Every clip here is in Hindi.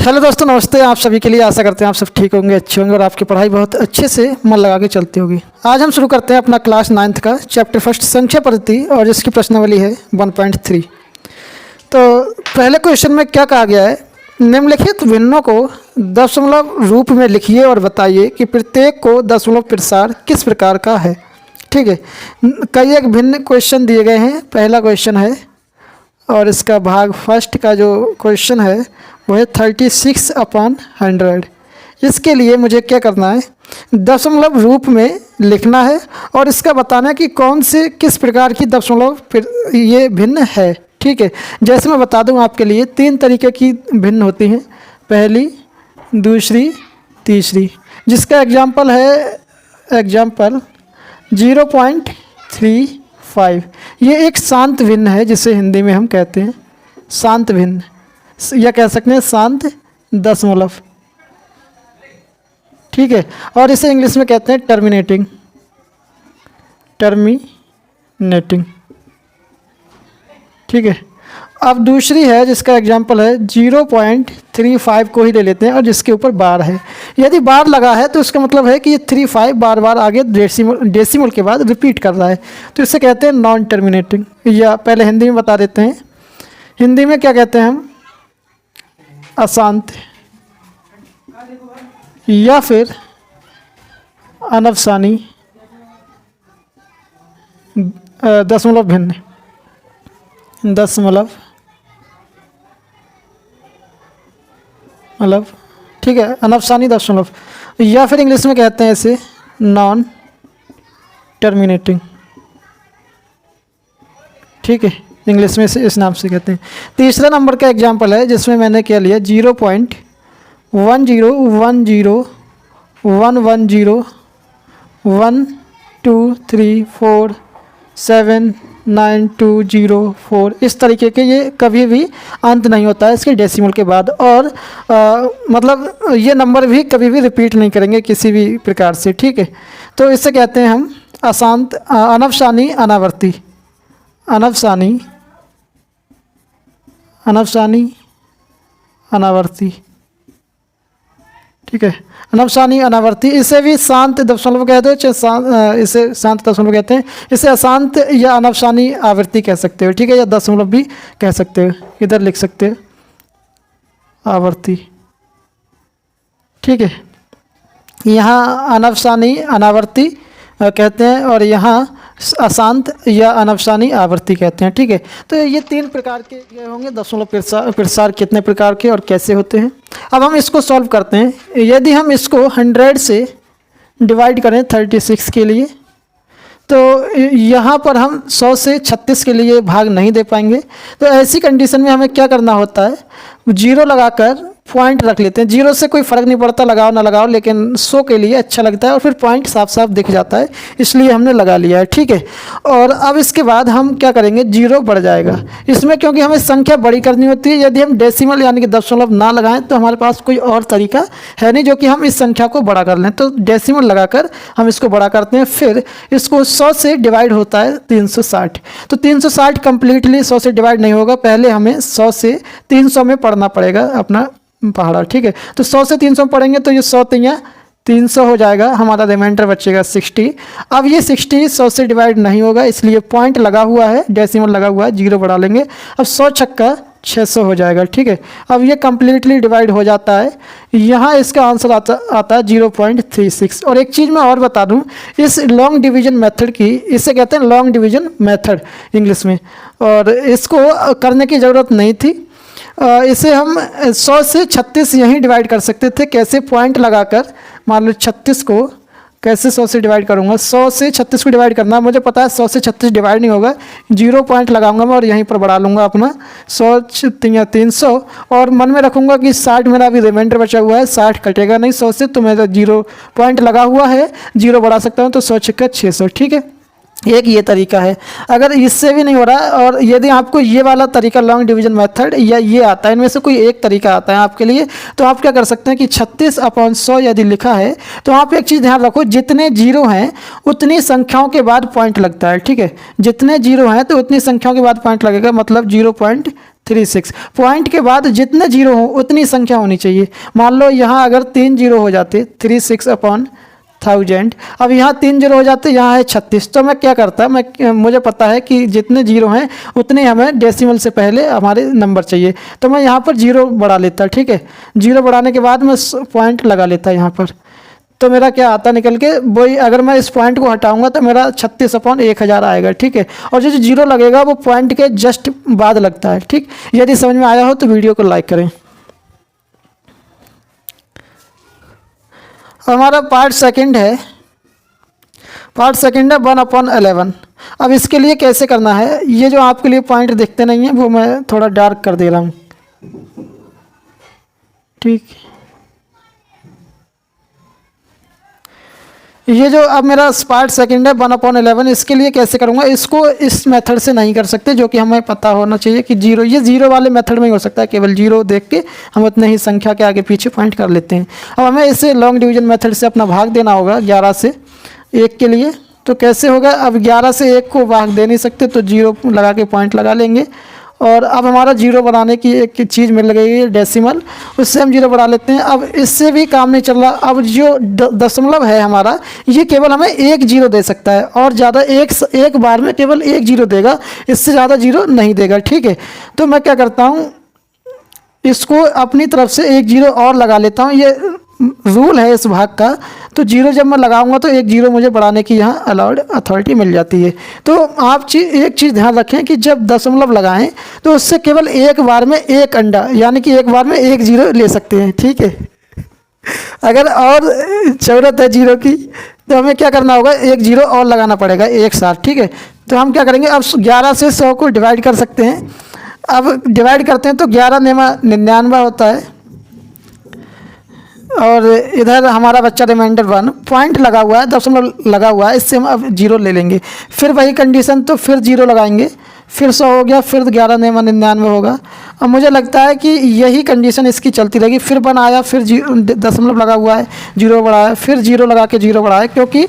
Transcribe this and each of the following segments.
हेलो दोस्तों, नमस्ते। आप सभी के लिए आशा करते हैं आप सब ठीक होंगे, अच्छे होंगे और आपकी पढ़ाई बहुत अच्छे से मन लगा के चलती होगी। आज हम शुरू करते हैं अपना क्लास 9th का चैप्टर फर्स्ट संख्या पद्धति और जिसकी प्रश्नावली है 1.3। तो पहले क्वेश्चन में क्या कहा गया है, निम्नलिखित भिन्नों को दशमलव रूप में लिखिए और बताइए कि प्रत्येक को दशमलव प्रसार किस प्रकार का है। ठीक है, कई एक भिन्न क्वेश्चन दिए गए हैं। पहला क्वेश्चन है और इसका भाग फर्स्ट का जो क्वेश्चन है वो है 36/100। इसके लिए मुझे क्या करना है, दशमलव रूप में लिखना है और इसका बताना है कि कौन से किस प्रकार की दशमलव फिर ये भिन्न है। ठीक है, जैसे मैं बता दूं आपके लिए 3 तरीके की भिन्न होती हैं, पहली, दूसरी, तीसरी। जिसका एग्जाम्पल है 0.35। ये एक शांत भिन्न है जिसे हिंदी में हम कहते हैं शांत भिन्न, या कह सकते हैं शांत दशमलव। ठीक है, और इसे इंग्लिश में कहते हैं टर्मिनेटिंग। ठीक है, अब दूसरी है जिसका एग्जाम्पल है 0.35 को ही ले लेते हैं और जिसके ऊपर बार है। यदि बार लगा है तो इसका मतलब है कि ये 35 बार बार आगे डेसिमल के बाद रिपीट कर रहा है, तो इसे कहते हैं नॉन टर्मिनेटिंग। या पहले हिंदी में बता देते हैं, हिंदी में क्या कहते हैं हम, अशांत या फिर अनवसानी दशमलव भिन्न, दशमलव मतलब। ठीक है, अनवसानी दशमलव, या फिर इंग्लिश में कहते हैं इसे नॉन टर्मिनेटिंग। ठीक है, इंग्लिश में इस नाम से कहते हैं। तीसरा नंबर का एग्जाम्पल है जिसमें मैंने क्या लिया 0.10110104792004 इस तरीके के। ये कभी भी अंत नहीं होता है इसके डेसिमल के बाद, और मतलब ये नंबर भी कभी भी रिपीट नहीं करेंगे किसी भी प्रकार से। ठीक है, तो इससे कहते हैं हम अशांत अनवसानी अनावर्ती, अनवसानी अनावर्ती। ठीक है, अनवसानी अनावर्ती, इसे भी शांत दशमलव कहते हैं, इसे शांत दशमलव कहते हैं। इसे अशांत या अनवसानी आवृत्ति कह सकते हो। ठीक है, या दशमलव भी कह सकते हो, इधर लिख सकते हो आवर्ती। ठीक है, यहाँ अनवसानी अनावर्ती कहते हैं और यहाँ अशांत या अनवसानी आवृत्ति कहते हैं। ठीक है, तो ये 3 प्रकार के होंगे दशमलव प्रसार कितने प्रकार के और कैसे होते हैं। अब हम इसको सॉल्व करते हैं। यदि हम इसको 100 से डिवाइड करें 36 के लिए, तो यहाँ पर हम 100 से 36 के लिए भाग नहीं दे पाएंगे। तो ऐसी कंडीशन में हमें क्या करना होता है, 0 लगाकर पॉइंट रख लेते हैं। 0 से कोई फ़र्क नहीं पड़ता, लगाओ ना लगाओ, लेकिन 100 के लिए अच्छा लगता है और फिर पॉइंट साफ साफ दिख जाता है, इसलिए हमने लगा लिया है। ठीक है, और अब इसके बाद हम क्या करेंगे, 0 बढ़ जाएगा इसमें, क्योंकि हमें संख्या बड़ी करनी होती है। यदि हम डेसिमल यानी कि दशमलव ना लगाएं तो हमारे पास कोई और तरीका है नहीं जो कि हम इस संख्या को बड़ा कर लें। तो डेसिमल लगाकर हम इसको बड़ा करते हैं, फिर इसको 100 से डिवाइड होता है 360। तो 360 कंप्लीटली 100 से डिवाइड नहीं होगा, पहले हमें 100 से 300 में पढ़ना पड़ेगा अपना पहाड़ा। ठीक है, तो 100 से 300 पढ़ेंगे तो ये 100 300 हो जाएगा, हमारा रिमाइंडर बचेगा 60। अब ये 60 100 से डिवाइड नहीं होगा, इसलिए पॉइंट लगा हुआ है, डेसिमल लगा हुआ है, 0 बढ़ा लेंगे। अब 100 छक्का 600 हो जाएगा। ठीक है, अब ये कम्प्लीटली डिवाइड हो जाता है। यहाँ इसका आंसर आता है 0.36। और एक चीज़ मैं और बता दूँ, इस लॉन्ग डिवीजन मेथड की, इसे कहते हैं लॉन्ग डिवीजन मेथड इंग्लिश में, और इसको करने की ज़रूरत नहीं थी। इसे हम 100 से 36 यहीं डिवाइड कर सकते थे। कैसे, पॉइंट लगाकर, मान लो 36 को कैसे 100 से डिवाइड करूँगा, 100 से 36 को डिवाइड करना मुझे पता है, 100 से 36 डिवाइड नहीं होगा, 0 पॉइंट लगाऊंगा मैं और यहीं पर बढ़ा लूँगा अपना 100 300, और मन में रखूँगा कि 60 मेरा अभी रिमाइंडर बचा हुआ है, 60 कटेगा नहीं 100 से, तो मेरा 0 पॉइंट लगा हुआ है, 0 बढ़ा सकता हूँ, तो 100 छक्का 600। ठीक है, एक ये तरीका है। अगर इससे भी नहीं हो रहा और यदि आपको ये वाला तरीका लॉन्ग डिवीजन मेथड या ये आता है, इनमें से कोई एक तरीका आता है आपके लिए, तो आप क्या कर सकते हैं कि 36/100 यदि लिखा है तो आप एक चीज़ ध्यान रखो, जितने जीरो हैं उतनी संख्याओं के बाद पॉइंट लगता है। ठीक है, जितने जीरो हैं तो उतनी संख्याओं के बाद पॉइंट लगेगा, मतलब 36। पॉइंट के बाद जितने जीरो हो उतनी संख्या होनी चाहिए। मान लो यहाँ अगर 3 जीरो हो जाते 36/1000, अब यहाँ 3 जीरो हो जाते, यहाँ है 36, तो मैं क्या करता, मुझे पता है कि जितने जीरो हैं उतने हमें डेसिमल से पहले हमारे नंबर चाहिए, तो मैं यहाँ पर जीरो बढ़ा लेता। ठीक है, जीरो बढ़ाने के बाद मैं पॉइंट लगा लेता यहाँ पर, तो मेरा क्या आता निकल के वही, अगर मैं इस पॉइंट को हटाऊंगा तो मेरा 36/1000 आएगा। ठीक है, और जो जीरो लगेगा वो पॉइंट के जस्ट बाद लगता है। ठीक, यदि समझ में आया हो तो वीडियो को लाइक करें। हमारा पार्ट सेकंड है 1/11। अब इसके लिए कैसे करना है, ये जो आपके लिए पॉइंट दिखते नहीं है वो मैं थोड़ा डार्क कर दे रहा हूँ। ठीक, ये जो अब मेरा पार्ट सेकंड है 1/11, इसके लिए कैसे करूँगा, इसको इस मेथड से नहीं कर सकते, जो कि हमें पता होना चाहिए कि जीरो, ये जीरो वाले मेथड में ही हो सकता है, केवल जीरो देख के हम उतने ही संख्या के आगे पीछे पॉइंट कर लेते हैं। अब हमें इसे लॉन्ग डिवीजन मेथड से अपना भाग देना होगा 11 से 1 के लिए। तो कैसे होगा, अब 11 से 1 को भाग दे नहीं सकते, तो जीरो लगा के पॉइंट लगा लेंगे। और अब हमारा जीरो बढ़ाने की एक चीज़ मिल गई है डेसिमल, उससे हम जीरो बढ़ा लेते हैं। अब इससे भी काम नहीं चल रहा, अब जो दशमलव है हमारा, ये केवल हमें 1 जीरो दे सकता है, और ज़्यादा एक बार में केवल 1 जीरो देगा, इससे ज़्यादा जीरो नहीं देगा। ठीक है, तो मैं क्या करता हूँ, इसको अपनी तरफ से 1 जीरो और लगा लेता हूँ, ये रूल है इस भाग का। तो जीरो जब मैं लगाऊंगा तो 1 जीरो मुझे बढ़ाने की यहाँ अलाउड अथॉरिटी मिल जाती है। तो आप एक चीज़ ध्यान रखें कि जब दशमलव लगाएं तो उससे केवल एक बार में 1 अंडा, यानी कि एक बार में 1 जीरो ले सकते हैं। ठीक है, अगर और ज़रूरत है जीरो की तो हमें क्या करना होगा, 1 जीरो और लगाना पड़ेगा एक साथ। ठीक है, तो हम क्या करेंगे, अब 11 से 100 को डिवाइड कर सकते हैं। अब डिवाइड करते हैं तो 11 नेमा 99 होता है, और इधर हमारा बच्चा रिमाइंडर 1 पॉइंट लगा हुआ है, दशमलव लगा हुआ है, इससे हम अब जीरो ले लेंगे। फिर वही कंडीशन, तो फिर जीरो लगाएंगे, फिर 100 हो गया, फिर 11 नेमा 99 होगा। अब मुझे लगता है कि यही कंडीशन इसकी चलती रहेगी। फिर 1 आया, फिर दशमलव लगा हुआ है, जीरो बढ़ाया, फिर जीरो लगा के जीरो बढ़ाया, क्योंकि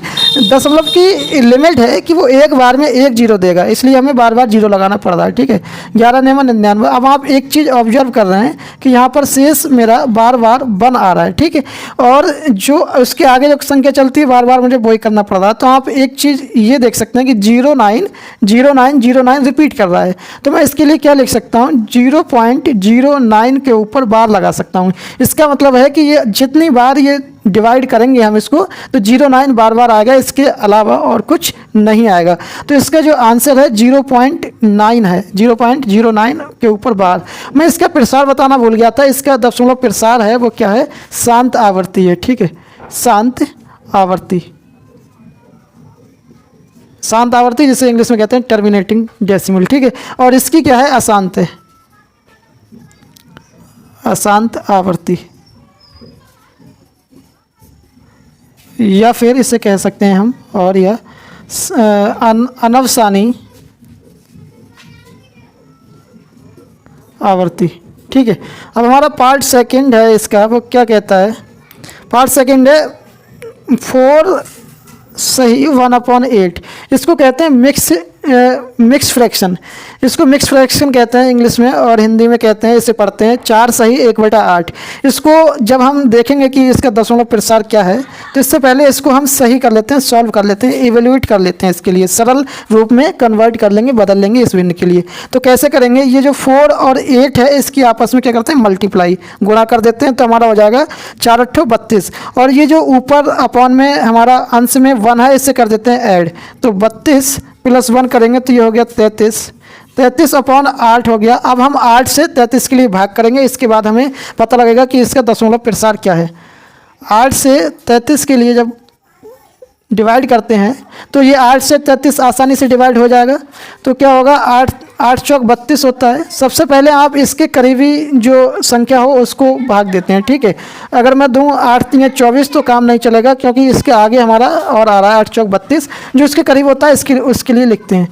दशमलव की लिमिट है कि वो एक बार में 1 जीरो देगा, इसलिए हमें बार बार जीरो लगाना पड़ रहा है। ठीक है, 11 नेमा 99। अब आप एक चीज़ ऑब्जर्व कर रहे हैं कि यहाँ पर शेष मेरा बार बार 1 आ रहा है। ठीक है, और जो उसके आगे जो संख्या चलती है बार बार मुझे वही करना पड़ रहा है। तो आप एक चीज़ ये देख सकते हैं कि 090909 रिपीट कर रहा है, तो मैं इसके लिए क्या लिख सकता हूँ, 0.09 के ऊपर बार लगा सकता हूँ। इसका मतलब है कि ये जितनी बार ये डिवाइड करेंगे हम इसको, तो 09 बार बार आएगा, इसके अलावा और कुछ नहीं आएगा। तो इसका जो आंसर है 0.9 है, 0.09 के ऊपर बार। मैं इसका प्रसार बताना भूल गया था, इसका दशमलव प्रसार है वो क्या है, शांत आवृत्ति है। ठीक है, शांत आवृत्ति, शांत आवृत्ति जिसे इंग्लिश में कहते हैं टर्मिनेटिंग डेसिमल। ठीक है, और इसकी क्या है, अशांत है, अशांत आवृत्ति, या फिर इसे कह सकते हैं हम, और यह अनवसानी आवृत्ति। ठीक है, अब हमारा पार्ट सेकंड है इसका, वो क्या कहता है, पार्ट सेकंड है 4 सही 1/8। इसको कहते हैं मिक्स फ्रैक्शन, इसको मिक्स फ्रैक्शन कहते हैं इंग्लिश में, और हिंदी में कहते हैं, इसे पढ़ते हैं 4 सही 1/8। इसको जब हम देखेंगे कि इसका दशमलव प्रसार क्या है, तो इससे पहले इसको हम सही कर लेते हैं, सॉल्व कर लेते हैं, इवेल्यूएट कर लेते हैं, इसके लिए सरल रूप में कन्वर्ट कर लेंगे, बदल लेंगे इस भिन्न के लिए। तो कैसे करेंगे, ये जो 4 और 8 है इसकी आपस में क्या करते हैं, मल्टीप्लाई, गुणा कर देते हैं, तो हमारा हो जाएगा 4 8 32। और ये जो ऊपर अपॉन में हमारा अंश में 1 है, इससे कर देते हैं ऐड, तो 32 + 1 करेंगे तो ये हो गया 33, 33/8 हो गया। अब हम 8 से 33 के लिए भाग करेंगे, इसके बाद हमें पता लगेगा कि इसका दशमलव प्रसार क्या है। 8 से 33 के लिए जब डिवाइड करते हैं तो ये 8 से 33 आसानी से डिवाइड हो जाएगा। तो क्या होगा, 8 चौक 32 होता है। सबसे पहले आप इसके करीबी जो संख्या हो उसको भाग देते हैं। ठीक है, अगर मैं दूँ 8 × 24 तो काम नहीं चलेगा, क्योंकि इसके आगे हमारा और आ रहा है 8 चौक 32, जो इसके करीब होता है उसके लिए लिखते हैं।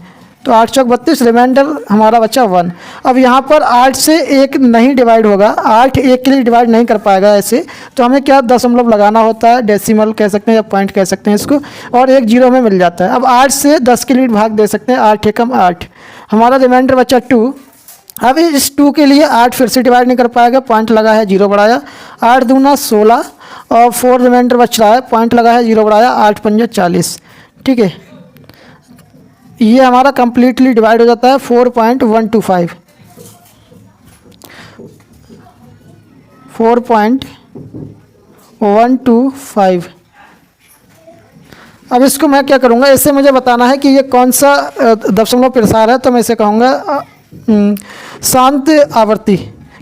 तो 8 चौक 32, रिमाइंडर हमारा बचा 1। अब यहाँ पर 8 से 1 नहीं डिवाइड होगा, 8 1 के लिए डिवाइड नहीं कर पाएगा ऐसे, तो हमें क्या दशमलव लगाना होता है, डेसिमल कह सकते हैं या पॉइंट कह सकते हैं इसको, और 1 जीरो हमें मिल जाता है। अब 8 से 10 के लिए भाग दे सकते हैं, 8 एकम 8, हमारा रिमाइंडर बचा 2। अब इस 2 के लिए 8 फिर से डिवाइड नहीं कर पाएगा, पॉइंट लगा है, 0 बढ़ाया, 8 दूना 16 और 4 रिमाइंडर बच रहा है, पॉइंट लगा है, 0 बढ़ाया, 8 पंजा 40। ठीक है, ये हमारा कंप्लीटली डिवाइड हो जाता है 4.125, 4.125। अब इसको मैं क्या करूँगा, इससे मुझे बताना है कि ये कौन सा दशमलव प्रसार है, तो मैं इसे कहूँगा शांत आवर्ती,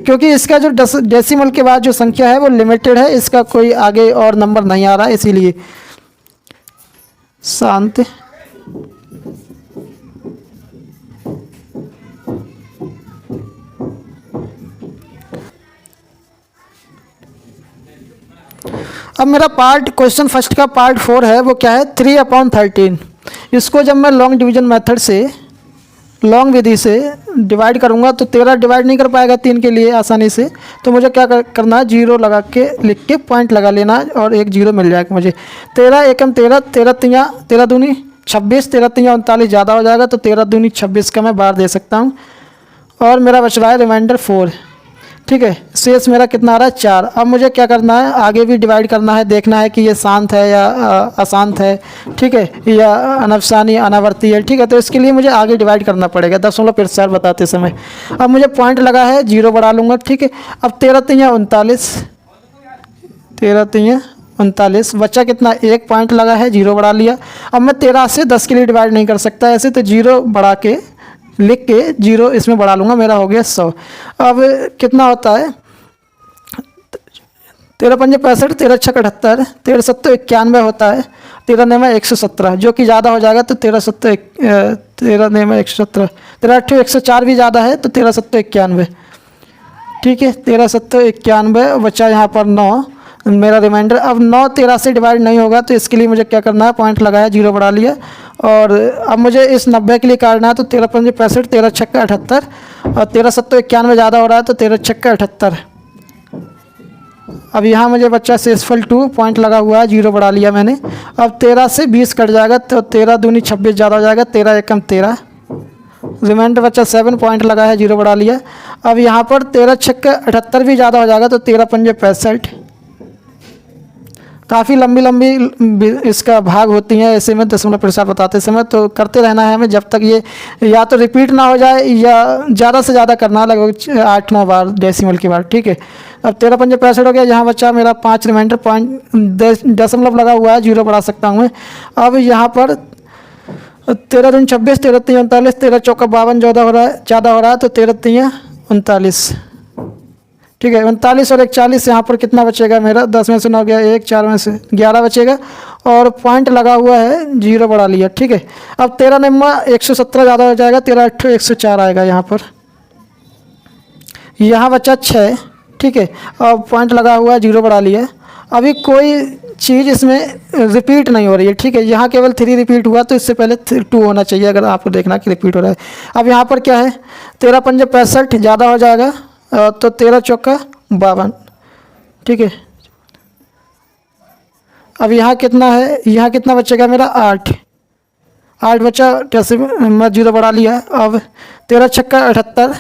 क्योंकि इसका जो डेसिमल के बाद जो संख्या है वो लिमिटेड है, इसका कोई आगे और नंबर नहीं आ रहा है, इसीलिए शांत। अब मेरा पार्ट क्वेश्चन फर्स्ट का पार्ट 4 है, वो क्या है 3/13। इसको जब मैं लॉन्ग डिवीजन मेथड से, लॉन्ग विधि से डिवाइड करूँगा तो 13 डिवाइड नहीं कर पाएगा 3 के लिए आसानी से, तो मुझे क्या करना है, 0 लगा के लिख के पॉइंट लगा लेना है और एक 0 मिल जाएगा मुझे। 13 एकम 13, 13 दूनी 26, 13 39 ज़्यादा हो जाएगा, तो 13 दूनी 26 का मैं बाहर दे सकता हूँ, और मेरा बच रहा है रिमाइंडर 4। ठीक है, शेष मेरा कितना आ रहा है 4। अब मुझे क्या करना है, आगे भी डिवाइड करना है, देखना है कि ये शांत है या अशांत है, ठीक है, या अनफसानी अनावर्ती है। ठीक है, तो इसके लिए मुझे आगे डिवाइड करना पड़ेगा दशमलव प्रसार बताते समय। अब मुझे पॉइंट लगा है, 0 बढ़ा लूँगा। ठीक है, अब 13 3 39, 13 3 39, बच्चा कितना, 1 पॉइंट लगा है, 0 बढ़ा लिया। अब मैं 13 से 10 के लिए डिवाइड नहीं कर सकता ऐसे, तो 0 बढ़ा के लिख के 0 इसमें बढ़ा लूँगा, मेरा हो गया 100। अब कितना होता है, 13 पंजे 65, 13 छक 78, 13 सत्तर 91 होता है, 13 नेमा 117, जो कि ज़्यादा हो जाएगा, तो 13 सत्तर 13 नेमा 117, 13 अट्ठे 104 भी ज़्यादा है, तो 13 सत्तर 91। ठीक है, 13 सत्तर 91 बचा यहाँ पर 9 मेरा रिमाइंडर। अब 9 13 से डिवाइड नहीं होगा, तो इसके लिए मुझे क्या करना है, पॉइंट लगाया, 0 बढ़ा लिया, और अब मुझे इस 90 के लिए काटना है, तो 13 पंजे 65, 13 छक्का 78, और 13 सत्तर 91 ज़्यादा हो रहा है, तो 13 छक्का 78। अब यहाँ मुझे बच्चा शेषफल 2 पॉइंट लगा हुआ है, 0 बढ़ा लिया मैंने। अब 13 से 20 कट जाएगा, तो 13 दूनी 26 ज़्यादा हो जाएगा, 13 एकम 13, रिमाइंडर बच्चा 7 पॉइंट लगा है, 0 बढ़ा लिया। अब यहाँ पर 13 छक्का 78 भी ज़्यादा हो जाएगा, तो 13 पंजे 65। काफ़ी लंबी लंबी इसका भाग होती हैं ऐसे में दशमलव प्रसार बताते समय, तो करते रहना है हमें जब तक ये या तो रिपीट ना हो जाए, या ज़्यादा से ज़्यादा करना, लगभग 8-9 बार डेसिमल की बार। ठीक है, अब 13 पंजे 65 हो गया, यहाँ बच्चा मेरा 5 रिमाइंडर, पॉइंट दशमलव लगा हुआ है, 0 बढ़ा सकता हूँ मैं। अब यहाँ पर 13 दूनी 26, 13 तीन 39, 13 चौका 52 ज़्यादा हो रहा है, तो 13 तीन 39। ठीक है, 39 और 41, यहाँ पर कितना बचेगा मेरा, 10 में से 9 गया, 1 4 में से 11 बचेगा, और पॉइंट लगा हुआ है, 0 बढ़ा लिया। ठीक है, अब 13 निम्मा 117 ज़्यादा हो जाएगा, 13 अट्ठे 104 आएगा यहाँ पर, यहाँ बचा 6। ठीक है, अब पॉइंट लगा हुआ है, 0 बढ़ा लिया। अभी कोई चीज़ इसमें रिपीट नहीं हो रही है। ठीक है, यहाँ केवल 3 रिपीट हुआ, तो इससे पहले 2 होना चाहिए अगर आपको देखना कि रिपीट हो रहा है। अब यहाँ पर क्या है, 13 पंजे 65 ज़्यादा हो जाएगा, तो 13 चौका 52। ठीक है, अब यहाँ कितना है, यहाँ कितना बचेगा मेरा 8 बचा, कैसे मैं 0 बढ़ा लिया। अब 13 छक्का 78,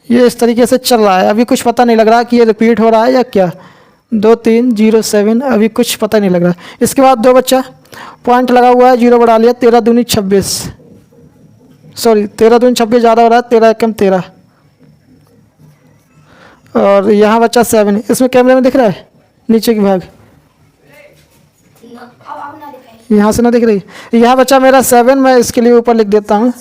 ये इस तरीके से चल रहा है, अभी कुछ पता नहीं लग रहा कि ये रिपीट हो रहा है या क्या। 2 3 0 7, अभी कुछ पता नहीं लग रहा। इसके बाद 2 बच्चा, पॉइंट लगा हुआ है, 0 बढ़ा लिया, 13 दूनी 26, सॉरी 13 दूनी 26 ज़्यादा हो रहा है, 13 एकम 13, और यहाँ बच्चा 7। इसमें कैमरे में दिख रहा है नीचे की भाग, यहाँ से ना दिख रही, यहाँ बच्चा मेरा 7, मैं इसके लिए ऊपर लिख देता हूँ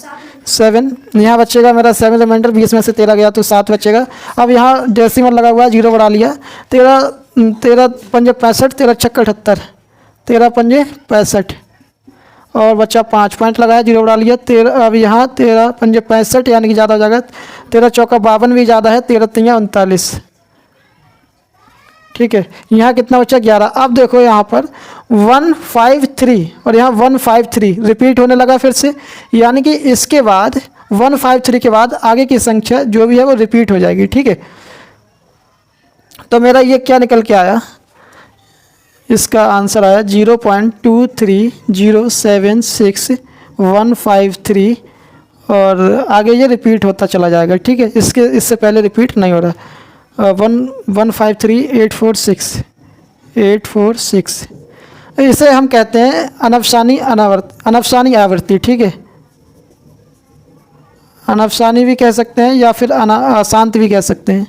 7। यहाँ बचेगा मेरा 7 रिमाइंडर, 20 में से 13 गया, तो 7 बचेगा। अब यहाँ डेसिमल लगा हुआ है, 0 बढ़ा लिया, 13 पंजे 65, 13 छक्का 78, 13 पंजे 65, और बच्चा 5 पॉइंट लगाया, 0 बढ़ा लिया। 13, अब यहाँ 13 पंजे 65 यानी कि ज़्यादा हो जाएगा, 13 चौका 52 भी ज़्यादा है, 13 तीन 39। ठीक है, यहाँ कितना बचा 11। अब देखो यहाँ पर 153 और यहाँ 153 रिपीट होने लगा फिर से, यानी कि इसके बाद 153 के बाद आगे की संख्या जो भी है वो रिपीट हो जाएगी। ठीक है, तो मेरा ये क्या निकल के आया, इसका आंसर आया 0.23076 153 और आगे ये रिपीट होता चला जाएगा, ठीक है। इससे पहले रिपीट नहीं हो रहा। 153 846 इसे हम कहते हैं अनफसानी आवृत्ति, ठीक है। अनफसानी भी कह सकते हैं या फिर अशांत भी कह सकते हैं।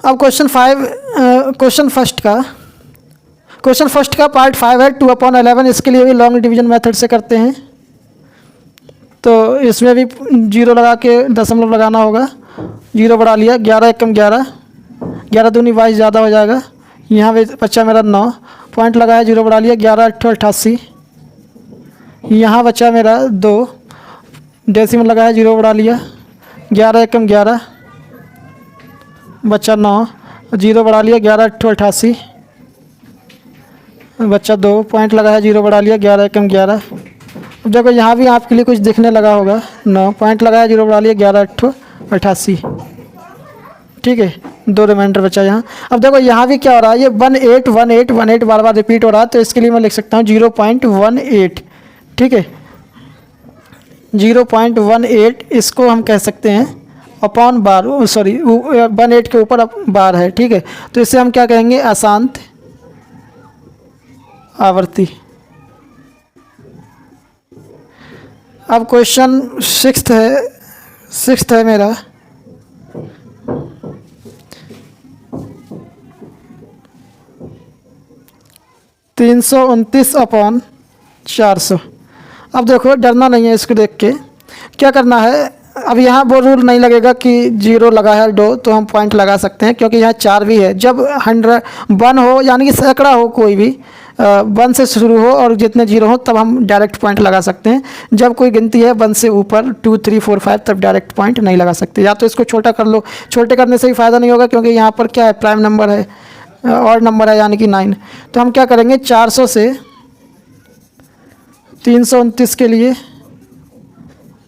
अब क्वेश्चन फर्स्ट का पार्ट 5 है 2/11। इसके लिए भी लॉन्ग डिवीजन मेथड से करते हैं, तो इसमें भी 0 लगा के दशमलव लगाना होगा। 0 बढ़ा लिया, 11 एकम 11, 11 दूनी 22 ज़्यादा हो जाएगा। यहाँ पे बच्चा मेरा 9 पॉइंट लगाया, 0 बढ़ा लिया, 11 8 88। यहाँ बच्चा मेरा 2 डेसिमल लगाया, 0 बढ़ा लिया, 11 एकम 11, बच्चा 9, 0 बढ़ा लिया, 11 8 88। बच्चा 2 पॉइंट लगाया, 0 बढ़ा लिया, 11 एकम 11। अब देखो यहाँ भी आपके लिए कुछ दिखने लगा होगा। 9 पॉइंट लगाया, 0 बढ़ा लिया, 11 8 88, ठीक है। 2 रिमाइंडर बचा यहाँ। अब देखो यहाँ भी क्या हो रहा है, ये 18 बार बार रिपीट हो रहा है, तो इसके लिए मैं लिख सकता हूँ 0.18, ठीक है। 0.18 इसको हम कह सकते हैं अपॉन बार, सॉरी 18 के ऊपर बार है, ठीक है। तो इसे हम क्या कहेंगे, अशांत आवर्ती। अब क्वेश्चन सिक्स्थ है मेरा। (329/400). अब देखो डरना नहीं है इसको देख के। क्या करना है, अब यहाँ वो रूल नहीं लगेगा कि 0 लगा है 2 तो हम पॉइंट लगा सकते हैं, क्योंकि यहाँ 4 भी है। जब 1 हो यानी कि सैकड़ा हो, कोई भी 1 से शुरू हो और जितने 0 हो तब हम डायरेक्ट पॉइंट लगा सकते हैं। जब कोई गिनती है 1 से ऊपर 2 3 4 5 तब डायरेक्ट पॉइंट नहीं लगा सकते। या तो इसको छोटा कर लो, छोटे करने से भी फ़ायदा नहीं होगा, क्योंकि यहाँ पर क्या है, प्राइम नंबर है, और नंबर है यानी कि 9। तो हम क्या करेंगे, 400 से 329 के लिए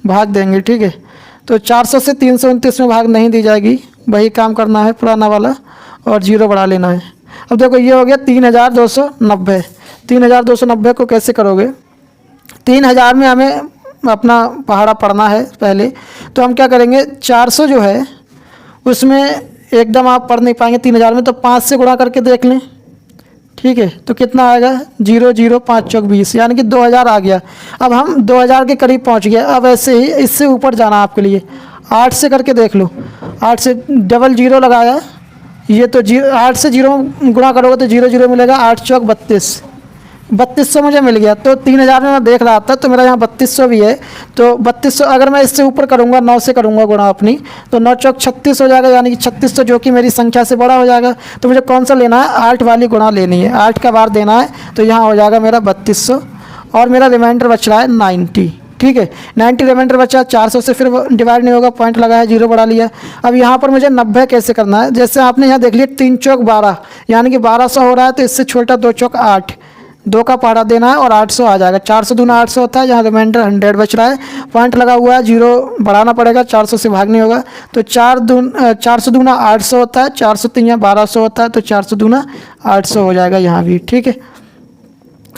भाग देंगे, ठीक है। तो 400 से 329 में भाग नहीं दी जाएगी, वही काम करना है पुराना वाला, और 0 बढ़ा लेना है। अब देखो ये हो गया 3290। 3290 को कैसे करोगे, 3000 में हमें अपना पहाड़ा पढ़ना है पहले। तो हम क्या करेंगे, 400 जो है उसमें एकदम आप पढ़ नहीं पाएंगे 3000 में, तो 5 से गुणा करके देख लें, ठीक है। तो कितना आएगा, 0 0 5 चौक 20, यानी कि 2000 आ गया। अब हम 2000 के करीब पहुंच गए। अब ऐसे ही इससे ऊपर जाना आपके लिए, 8 से करके देख लो। 8 से डबल 0 लगाया, ये तो 8 से 0 गुणा करोगे तो 0 0 मिलेगा, 8 चौक 32, 3200 मुझे मिल गया। तो 3000 में मैं देख रहा था, तो मेरा यहाँ 3200 भी है। तो 3200 अगर मैं इससे ऊपर करूँगा, 9 से करूँगा गुणा अपनी, तो 9 चौक 36 हो जाएगा, यानी कि 3600 जो कि मेरी संख्या से बड़ा हो जाएगा। तो मुझे कौन सा लेना है, 8 वाली गुणा लेनी है, 8 का बार देना है। तो यहाँ हो जाएगा मेरा 3200, और मेरा रिमाइंडर बच रहा है 90, ठीक है। 90 रिमाइंडर बचा, 400 से फिर डिवाइड नहीं होगा, पॉइंट लगाया, 0 बढ़ा लिया। अब यहाँ पर मुझे 90 कैसे करना है, जैसे आपने यहाँ देख लिया 3 चौक 12, यानी कि 1200 हो रहा है। तो इससे छोटा 2 चौक 8, 2 का पहाड़ा देना है और 800 आ जाएगा। 400 दूना 800 होता है, यहाँ रिमाइंडर 100 बच रहा है, पॉइंट लगा हुआ है, 0 बढ़ाना पड़ेगा, 400 से भाग नहीं होगा। तो 400 दूना 800 होता है, 400 3 1200 होता है, तो 400 दूना 800 हो जाएगा यहाँ भी, ठीक है।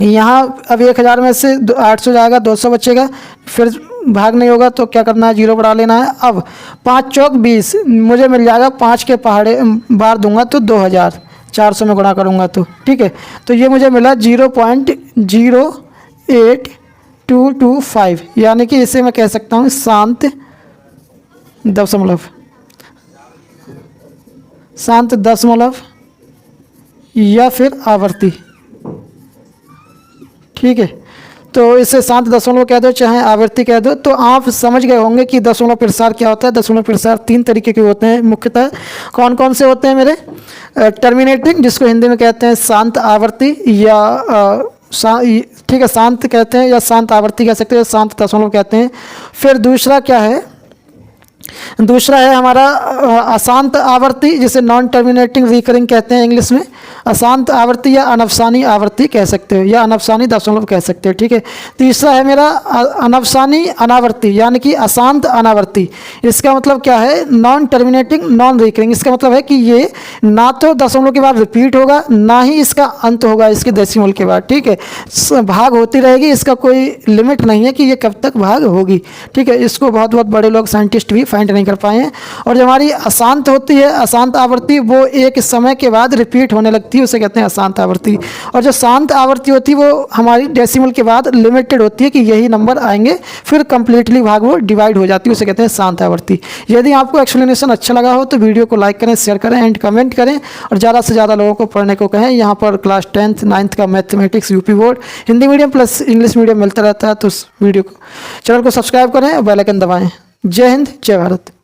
यहाँ अब 1000 में से 800 जाएगा, 200 बचेगा, फिर भाग नहीं होगा, तो क्या करना है, 0 बढ़ा लेना है। अब 5 चौक 20 मुझे मिल जाएगा, 5 के पहाड़े बार दूंगा तो 2000, 400 में गुणा करूँगा तो, ठीक है। तो ये मुझे मिला 0.08225, यानी कि इसे मैं कह सकता हूँ शांत दशमलव या फिर आवर्ती, ठीक है। तो इसे शांत दशमलव कह दो चाहे आवर्ती कह दो। तो आप समझ गए होंगे कि दशमलव प्रसार क्या होता है। दशमलव प्रसार 3 तरीके के होते हैं मुख्यतः। कौन कौन से होते हैं मेरे, टर्मिनेटिंग जिसको हिंदी में कहते हैं शांत आवर्ती, या ठीक है शांत कहते हैं, या शांत आवर्ती कह सकते हैं, शांत दशमलव कहते हैं। फिर दूसरा क्या है, दूसरा है हमारा अशांत आवर्ती, जिसे नॉन टर्मिनेटिंग रिकरिंग कहते हैं इंग्लिश में। अशांत आवर्ती या अनफसानी आवर्ती कह सकते हो, या अनफसानी दशमलव कह सकते हो, ठीक है। तीसरा है मेरा अनफसानी अनावर्ती, यानी कि अशांत अनावर्ती। इसका मतलब क्या है? Non terminating non recurring. इसका मतलब है कि ये ना तो दशमलव के बाद रिपीट होगा, ना ही इसका अंत होगा इसके डेसिमल के बाद, ठीक है। भाग होती रहेगी, इसका कोई लिमिट नहीं है कि ये कब तक भाग होगी, ठीक है। इसको बहुत बहुत बड़े लोग साइंटिस्ट भी फाइंड नहीं कर पाए हैं। और जो हमारी अशांत होती है, अशांत आवर्ती, वो एक समय के बाद रिपीट होने लगती है, उसे कहते हैं अशांत आवर्ती। और जो शांत आवर्ती होती है वो हमारी डेसिमल के बाद लिमिटेड होती है कि यही नंबर आएंगे, फिर कंप्लीटली भाग वो डिवाइड हो जाती है, उसे कहते हैं शांत आवर्ती। यदि आपको एक्सप्लेनेशन अच्छा लगा हो तो वीडियो को लाइक करें, शेयर करें एंड कमेंट करें, और ज़्यादा से ज़्यादा लोगों को पढ़ने को कहें। यहाँ पर क्लास 10th 9th का mathematics UP board Hindi medium plus English medium मिलता रहता है। तो उस वीडियो को चैनल को सब्सक्राइब करें और बेल आइकन दबाएं। जय हिंद, जय भारत।